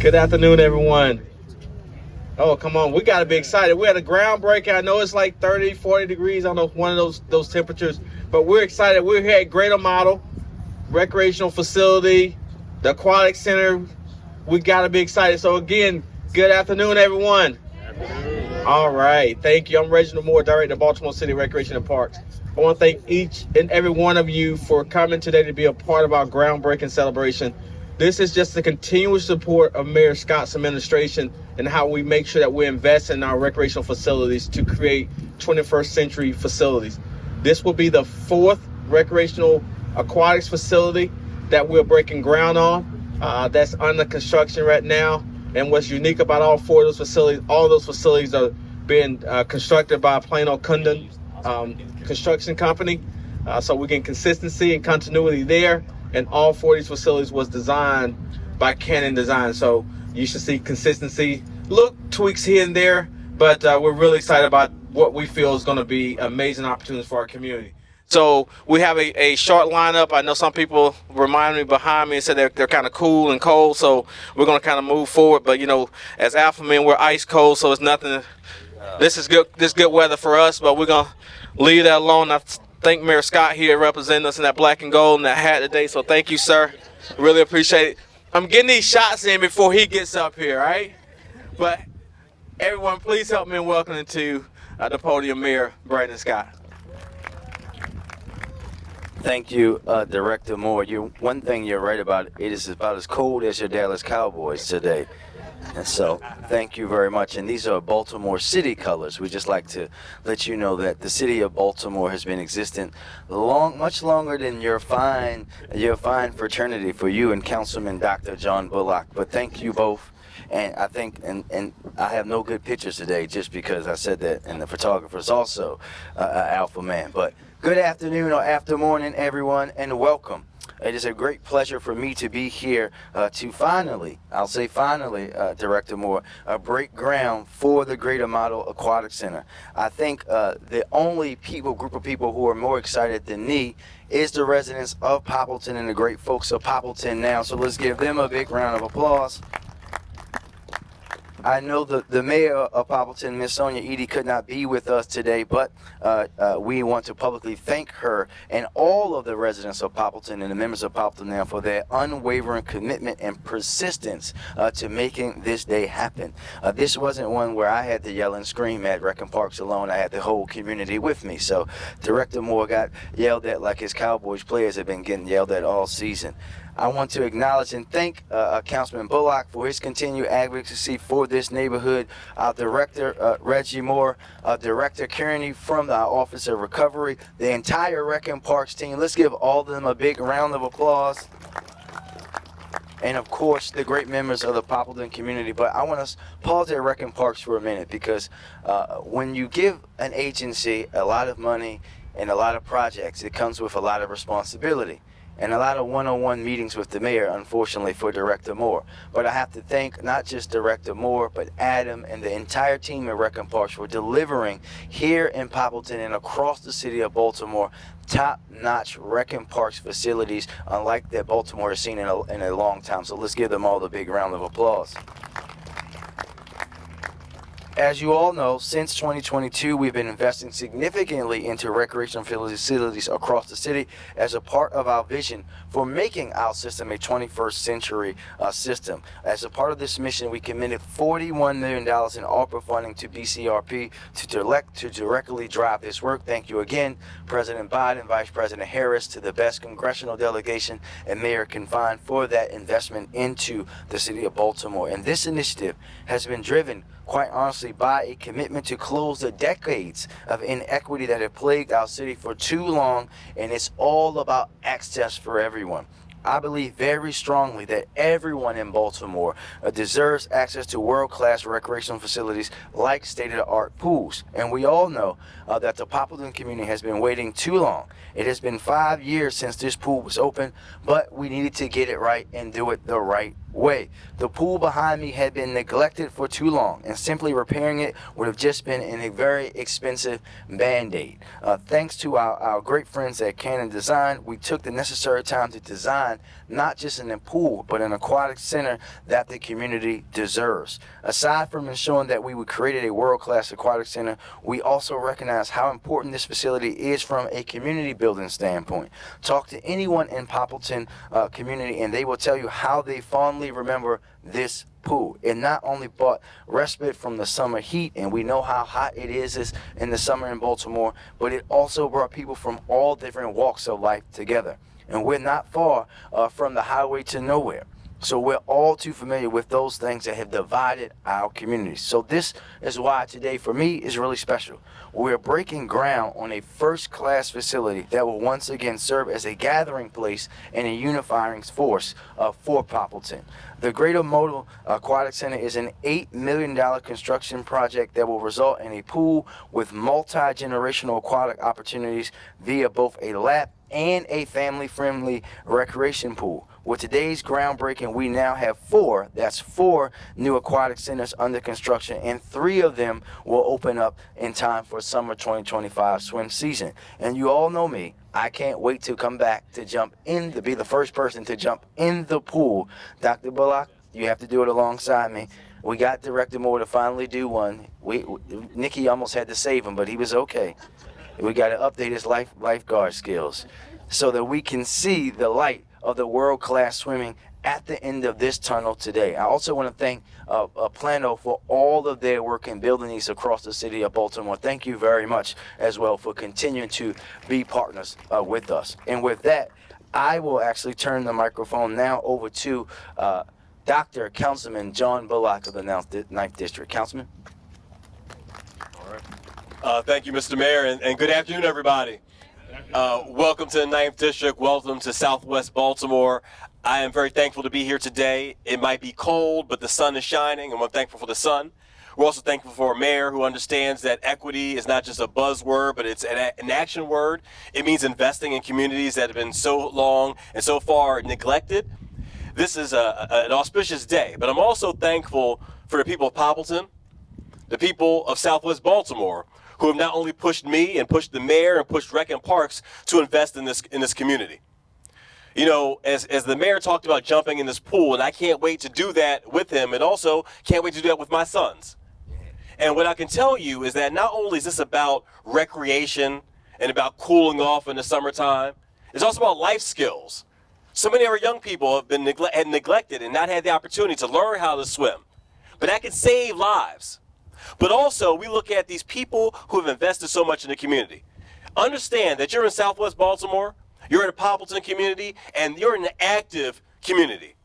Good afternoon, everyone. Oh, come on. We got to be excited. We're at a groundbreaking. I know it's like 30, 40 degrees. I don't know one of those temperatures, but we're excited. We're here at Greater Model Recreational Facility, the Aquatic Center. We got to be excited. So again, good afternoon, everyone. All right. Thank you. I'm Reginald Moore, Director of Baltimore City Recreation and Parks. I want to thank each and every one of you for coming today to be a part of our groundbreaking celebration. This is just the continuous support of Mayor Scott's administration and how we make sure that we invest in our recreational facilities to create 21st century facilities. This will be the fourth recreational aquatics facility that we're breaking ground on. That's under construction right now. And what's unique about all four of those facilities, all those facilities are being constructed by Plano Cundon construction company. So we get consistency and continuity there. And all four of these facilities was designed by Canon Design. So you should see consistency, little tweaks here and there, but we're really excited about what we feel is going to be amazing opportunities for our community. So we have a short lineup. I know some people remind me behind me and said they're kind of cool and cold, so we're going to kind of move forward. But, you know, as Alpha Men, we're ice cold, so it's nothing. This is good weather for us, but we're going to leave that alone. I thank Mayor Scott here representing us in that black and gold and that hat today, so thank you, sir. Really appreciate it. I'm getting these shots in before he gets up here, right? But everyone, please help me in welcoming to the podium Mayor Brandon Scott. Thank you, Director Moore. One thing you're right about, it is about as cold as your Dallas Cowboys today. And so, thank you very much. And these are Baltimore City colors. We just like to let you know that the city of Baltimore has been existent much longer than your fine fraternity for you and Councilman Dr. John Bullock. But thank you both. And I think, and I have no good pictures today just because I said that, and the photographer's also an alpha man. But good afternoon or after morning, everyone, and welcome. It is a great pleasure for me to be here to finally, Director Moore, break ground for the Greater Model Aquatic Center. I think the only group of people who are more excited than me is the residents of Poppleton and the great folks of Poppleton now. So let's give them a big round of applause. I know the mayor of Poppleton, Miss Sonia Edie, could not be with us today, but we want to publicly thank her and all of the residents of Poppleton and the members of Poppleton now for their unwavering commitment and persistence to making this day happen. This wasn't one where I had to yell and scream at Rec and Parks alone. I had the whole community with me. So Director Moore got yelled at like his Cowboys players have been getting yelled at all season. I want to acknowledge and thank Councilman Bullock for his continued advocacy for this neighborhood, our Director Reggie Moore, Director Kearney from the Office of Recovery, the entire Rec and Parks team. Let's give all of them a big round of applause. And of course, the great members of the Poppleton community. But I want to pause at Rec and Parks for a minute because when you give an agency a lot of money and a lot of projects, it comes with a lot of responsibility. And a lot of one-on-one meetings with the mayor, unfortunately, for Director Moore. But I have to thank not just Director Moore, but Adam and the entire team at Rec and Parks for delivering here in Poppleton and across the city of Baltimore top-notch Rec and Parks facilities, unlike that Baltimore has seen in a long time. So let's give them all a big round of applause. As you all know, since 2022, we've been investing significantly into recreational facilities across the city as a part of our vision for making our system a 21st century system. As a part of this mission, we committed $41 million in ARPA funding to BCRP to directly drive this work. Thank you again, President Biden, Vice President Harris, to the best congressional delegation and Mayor Confine for that investment into the city of Baltimore. And this initiative has been driven, quite honestly, by a commitment to close the decades of inequity that have plagued our city for too long, and it's all about access for everyone. I believe very strongly that everyone in Baltimore deserves access to world-class recreational facilities like state-of-the-art pools. And we all know that the Poppleton community has been waiting too long. It has been 5 years since this pool was open, but we needed to get it right and do it the right way. The pool behind me had been neglected for too long, and simply repairing it would have just been a very expensive band-aid. Thanks to our great friends at Cannon Design, we took the necessary time to design not just a pool, but an aquatic center that the community deserves. Aside from ensuring that we created a world-class aquatic center, we also recognize how important this facility is from a community building standpoint. Talk to anyone in Poppleton community and they will tell you how they fondly remember this pool. It not only brought respite from the summer heat, and we know how hot it is in the summer in Baltimore, but it also brought people from all different walks of life together. And we're not far from the highway to nowhere. So we're all too familiar with those things that have divided our communities. So this is why today for me is really special. We're breaking ground on a first-class facility that will once again serve as a gathering place and a unifying force for Poppleton. The Greater Model Aquatic Center is an $8 million construction project that will result in a pool with multi-generational aquatic opportunities via both a lap and a family-friendly recreation pool. With today's groundbreaking, we now have four new aquatic centers under construction, and 3 of them will open up in time for summer 2025 swim season. And you all know me, I can't wait to come back to be the first person to jump in the pool. Dr. Bullock, you have to do it alongside me. We got Director Moore to finally do one. Nikki almost had to save him, but he was okay. We got to update his lifeguard skills so that we can see the light of the world-class swimming at the end of this tunnel today. I also want to thank Plano for all of their work in building these across the city of Baltimore. Thank you very much as well for continuing to be partners with us. And with that, I will actually turn the microphone now over to Dr. Councilman John Bullock of the 9th District. Councilman. Thank you, Mr. Mayor, and good afternoon, everybody. Welcome to the 9th District. Welcome to Southwest Baltimore. I am very thankful to be here today. It might be cold, but the sun is shining, and we're thankful for the sun. We're also thankful for a mayor who understands that equity is not just a buzzword, but it's an action word. It means investing in communities that have been so long and so far neglected. This is an auspicious day, but I'm also thankful for the people of Poppleton, the people of Southwest Baltimore, who have not only pushed me and pushed the mayor and pushed Rec and Parks to invest in this community. You know, as the mayor talked about jumping in this pool, and I can't wait to do that with him, and also can't wait to do that with my sons. And what I can tell you is that not only is this about recreation and about cooling off in the summertime, it's also about life skills. So many of our young people have been neglected and not had the opportunity to learn how to swim. But that can save lives. But also, we look at these people who have invested so much in the community. Understand that you're in Southwest Baltimore, you're in a Poppleton community, and you're in an active community.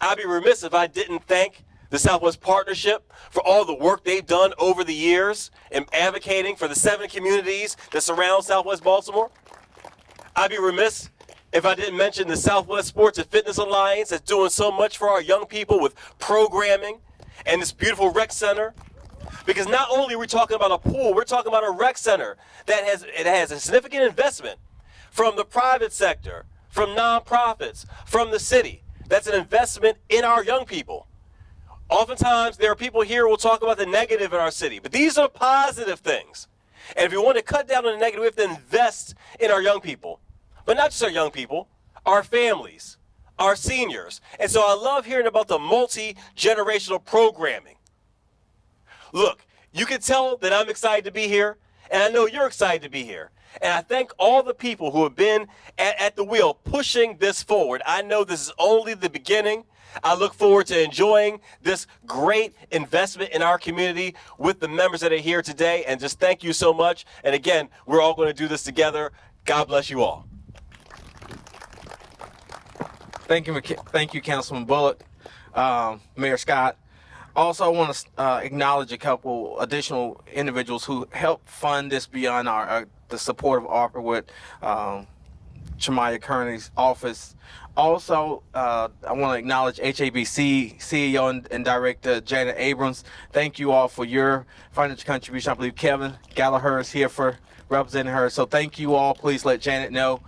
I'd be remiss if I didn't thank the Southwest Partnership for all the work they've done over the years in advocating for the 7 communities that surround Southwest Baltimore. I'd be remiss if I didn't mention the Southwest Sports and Fitness Alliance that's doing so much for our young people with programming and this beautiful rec center. Because not only are we talking about a pool, we're talking about a rec center that has a significant investment from the private sector, from nonprofits, from the city. That's an investment in our young people. Oftentimes, there are people here who will talk about the negative in our city, but these are positive things. And if we want to cut down on the negative, we have to invest in our young people. But not just our young people, our families, our seniors. And so I love hearing about the multi-generational programming. Look, you can tell that I'm excited to be here, and I know you're excited to be here. And I thank all the people who have been at the wheel pushing this forward. I know this is only the beginning. I look forward to enjoying this great investment in our community with the members that are here today. And just thank you so much. And again, we're all going to do this together. God bless you all. Thank you, Councilman Bullock, Mayor Scott. Also, I want to acknowledge a couple additional individuals who helped fund this beyond the support of ARPA with Shamaya Kearney's office. Also, I want to acknowledge HABC CEO and Director Janet Abrams. Thank you all for your financial contribution. I believe Kevin Gallagher is here for representing her. So thank you all. Please let Janet know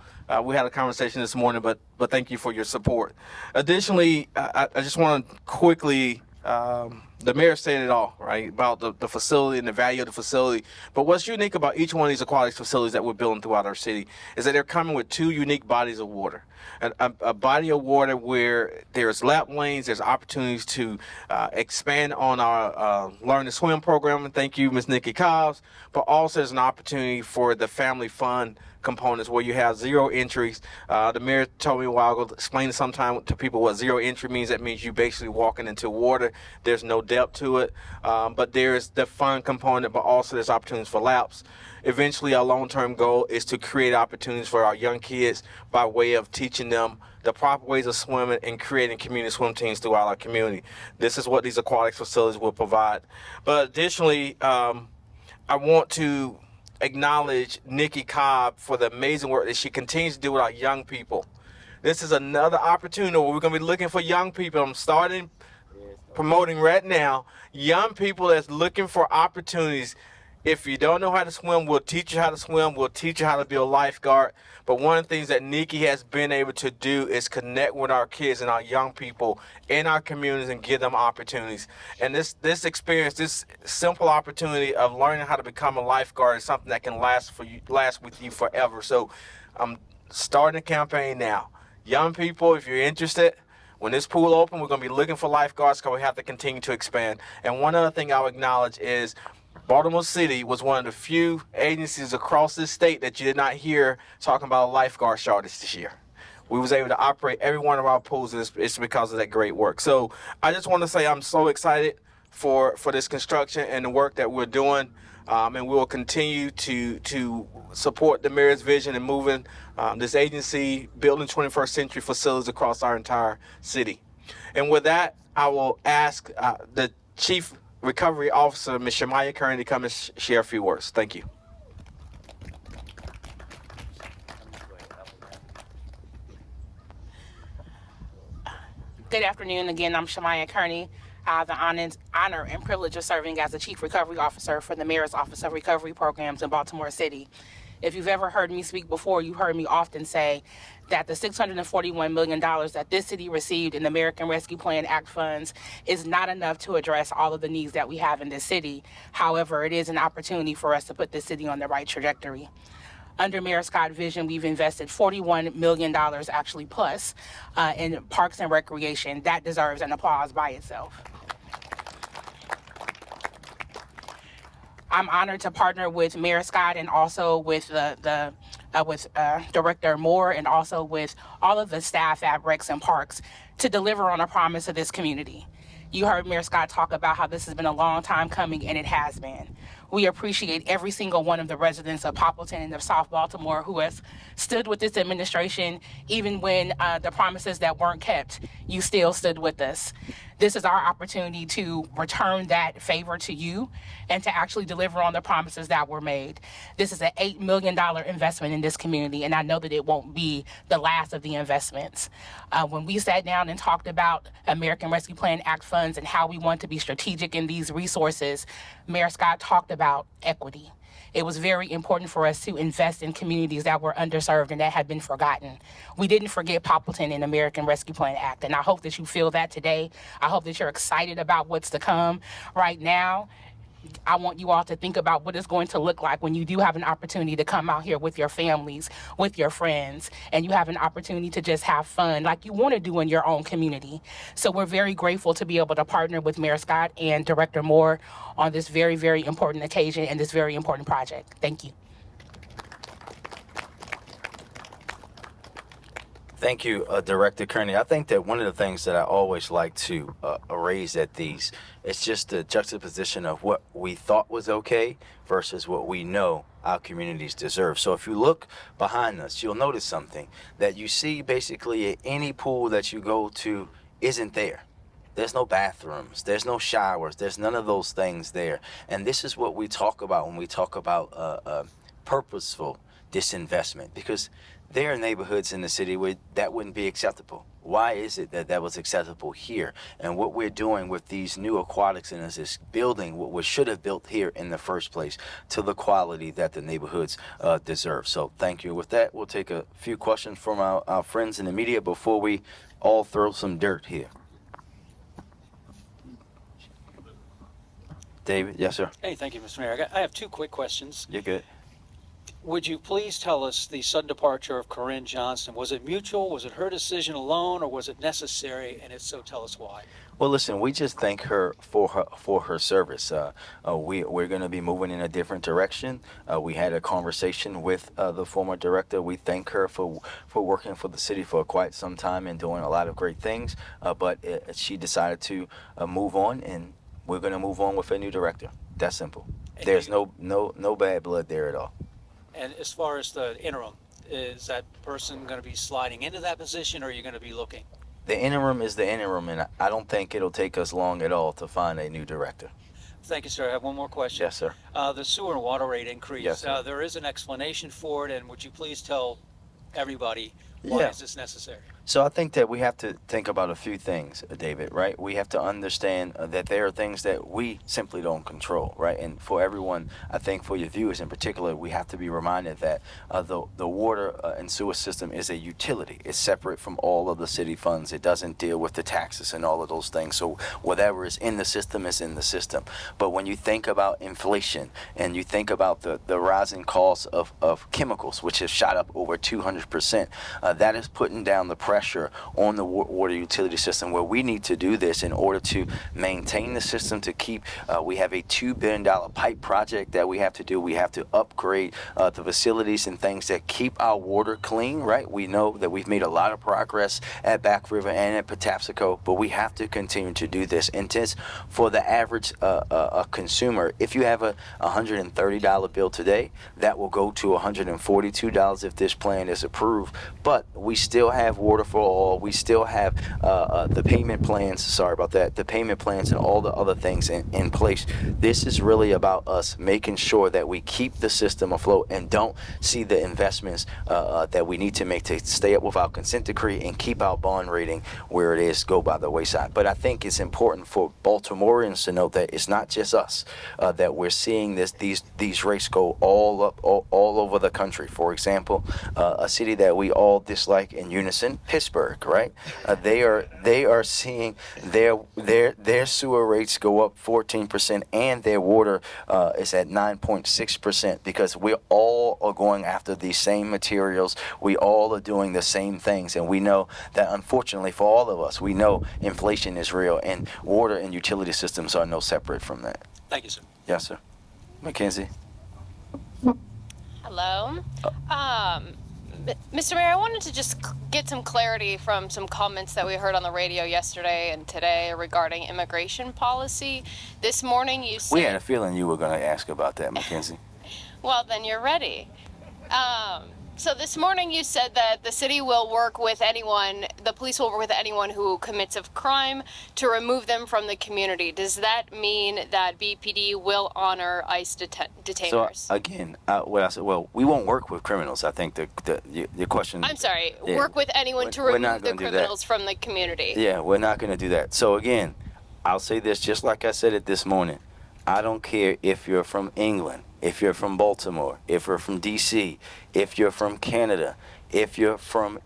We had a conversation this morning, but thank you for your support. Additionally, I just want to quickly, the mayor said it all, right, about the facility and the value of the facility. But what's unique about each one of these aquatic facilities that we're building throughout our city is that they're coming with two unique bodies of water. A body of water where there's lap lanes, there's opportunities to expand on our Learn to Swim program, and thank you, Ms. Nikki Cobbs, but also there's an opportunity for the family fun components where you have zero entries. The mayor told me a while ago, explain sometime to people what zero entry means. That means you basically walking into water. There's no depth to it, but there's the fun component, but also there's opportunities for laps. Eventually, our long-term goal is to create opportunities for our young kids by way of teaching them the proper ways of swimming and creating community swim teams throughout our community. This is what these aquatic facilities will provide. But additionally, I want to acknowledge Nikki Cobb for the amazing work that she continues to do with our young people. This is another opportunity where we're going to be looking for young people. I'm starting promoting right now, young people that's looking for opportunities. If you don't know how to swim, we'll teach you how to swim. We'll teach you how to be a lifeguard. But one of the things that Nikki has been able to do is connect with our kids and our young people in our communities and give them opportunities. And this experience, this simple opportunity of learning how to become a lifeguard is something that can last with you forever. So I'm starting a campaign now. Young people, if you're interested, when this pool opens, we're going to be looking for lifeguards because we have to continue to expand. And one other thing I'll acknowledge is Baltimore City was one of the few agencies across this state that you did not hear talking about a lifeguard shortage this year. We was able to operate every one of our pools, and it's because of that great work. So I just want to say I'm so excited for this construction and the work that we're doing, and we will continue to support the mayor's vision and moving this agency, building 21st century facilities across our entire city. And with that, I will ask the Chief Recovery Officer, Ms. Shamaya Kearney, to come and share a few words. Thank you. Good afternoon. Again, I'm Shamaya Kearney. I have the honor and privilege of serving as the Chief Recovery Officer for the Mayor's Office of Recovery Programs in Baltimore City. If you've ever heard me speak before, you heard me often say that the $641 million that this city received in the American Rescue Plan Act funds is not enough to address all of the needs that we have in this city. However, it is an opportunity for us to put this city on the right trajectory. Under Mayor Scott's vision, we've invested $41 million actually plus in parks and recreation. That deserves an applause by itself. I'm honored to partner with Mayor Scott and also with Director Moore and also with all of the staff at Recs and Parks to deliver on a promise to this community. You heard Mayor Scott talk about how this has been a long time coming, and it has been. We appreciate every single one of the residents of Poppleton and of South Baltimore who has stood with this administration, even when the promises that weren't kept, you still stood with us. This is our opportunity to return that favor to you and to actually deliver on the promises that were made. This is an $8 million investment in this community, and I know that it won't be the last of the investments. When we sat down and talked about American Rescue Plan Act funds and how we want to be strategic in these resources, Mayor Scott talked about equity. It was very important for us to invest in communities that were underserved and that had been forgotten. We didn't forget Poppleton in American Rescue Plan Act, and I hope that you feel that today. I hope that you're excited about what's to come. Right now, I want you all to think about what it's going to look like when you do have an opportunity to come out here with your families, with your friends, and you have an opportunity to just have fun like you want to do in your own community. So we're very grateful to be able to partner with Mayor Scott and Director Moore on this very, very important occasion and this very important project. Thank you. Thank you, Director Kearney. I think that one of the things that I always like to raise at these is just the juxtaposition of what we thought was okay versus what we know our communities deserve. So if you look behind us, you'll notice something that you see basically any pool that you go to isn't there. There's no bathrooms, there's no showers, there's none of those things there. And this is what we talk about when we talk about purposeful disinvestment, because there are neighborhoods in the city where that wouldn't be acceptable. Why is it that that was acceptable here? And what we're doing with these new aquatic centers is building what we should have built here in the first place to the quality that the neighborhoods deserve. So thank you. With that, we'll take a few questions from our friends in the media before we all throw some dirt here. David? Yes, sir. Hey, thank you, Mr. Mayor. I have two quick questions. You're good. Would you please tell us the sudden departure of Corinne Johnston? Was it mutual? Was it her decision alone, or was it necessary? And if so, tell us why. Well, listen, we just thank her for her service. We're going to be moving in a different direction. We had a conversation with the former director. We thank her for working for the city for quite some time and doing a lot of great things. But she decided to move on, and we're going to move on with a new director. That's simple. There's no bad blood there at all. And as far as the interim, is that person going to be sliding into that position, or are you going to be looking? The interim is the interim, and I don't think it'll take us long at all to find a new director. Thank you, sir. I have one more question. Yes, sir. The sewer and water rate increase. Yes, sir. There is an explanation for it, and would you please tell everybody why is this necessary? So I think that we have to think about a few things, David, right? We have to understand that there are things that we simply don't control, right? And for everyone, I think for your viewers in particular, we have to be reminded that the water and sewer system is a utility. It's separate from all of the city funds. It doesn't deal with the taxes and all of those things. So whatever is in the system is in the system. But when you think about inflation and you think about the rising costs of chemicals, which have shot up over 200%, that is putting down the pressure on the water utility system, where we need to do this in order to maintain the system, to keep, we have a $2 billion pipe project that we have to do. We have to upgrade the facilities and things that keep our water clean, right? We know that we've made a lot of progress at Back River and at Patapsco, but we have to continue to do this. And just for the average consumer, if you have a $130 bill today, that will go to $142 if this plan is approved. But we still have water for all. We still have the payment plans. Sorry about that. The payment plans and all the other things in place. This is really about us making sure that we keep the system afloat and don't see the investments that we need to make to stay up with our consent decree and keep our bond rating where it is go by the wayside. But I think it's important for Baltimoreans to know that it's not just us that we're seeing these rates go all over the country. For example, a city that we all dislike in unison, Pittsburgh, right? They are seeing their sewer rates go up 14%, and their water is at 9.6%, because we all are going after these same materials. We all are doing the same things, and we know that unfortunately for all of us, we know inflation is real, and water and utility systems are no separate from that. Thank you, sir. Yes, sir. Mackenzie. Hello. Mr. Mayor, I wanted to just get some clarity from some comments that we heard on the radio yesterday and today regarding immigration policy. This morning you said... We had a feeling you were going to ask about that, Mackenzie. Well, then you're ready. So this morning you said that the city will work with anyone, the police will work with anyone who commits a crime to remove them from the community. Does that mean that BPD will honor ICE detainers? So again, what I said, well, we won't work with criminals. I think the question. I'm sorry, work with anyone to remove the criminals from the community. Yeah, we're not going to do that. So again, I'll say this just like I said it this morning. I don't care if you're from England, if you're from Baltimore, if you're from D.C., if you're from Canada, if you're from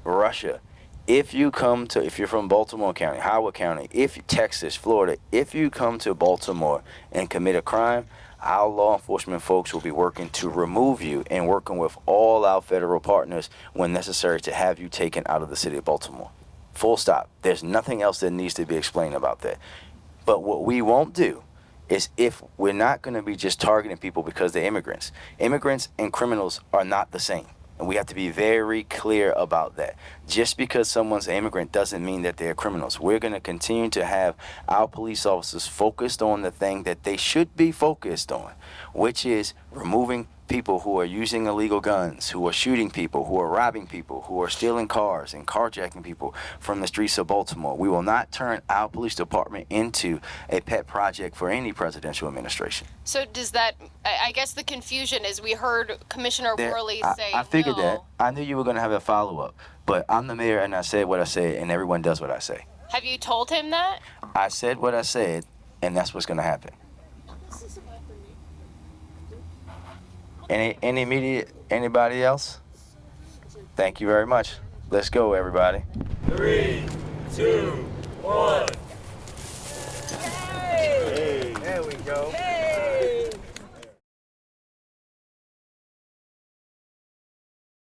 Russia, if you're from Baltimore County, Howard County, Texas, Florida, if you come to Baltimore and commit a crime, our law enforcement folks will be working to remove you and working with all our federal partners when necessary to have you taken out of the city of Baltimore. Full stop. There's nothing else that needs to be explained about that. But what we won't do is, if we're not going to be just targeting people because they're immigrants. Immigrants and criminals are not the same. And we have to be very clear about that. Just because someone's an immigrant doesn't mean that they're criminals. We're going to continue to have our police officers focused on the thing that they should be focused on, which is removing people who are using illegal guns, who are shooting people, who are robbing people, who are stealing cars and carjacking people from the streets of Baltimore. We will not turn our police department into a pet project for any presidential administration. So does that, I guess the confusion is we heard Commissioner Worley say I figured no. that. I knew you were going to have a follow-up, but I'm the mayor and I said what I said and everyone does what I say. Have you told him that? I said what I said and that's what's going to happen. Anybody else? Thank you very much. Let's go, everybody. 3, 2, 1. There we go.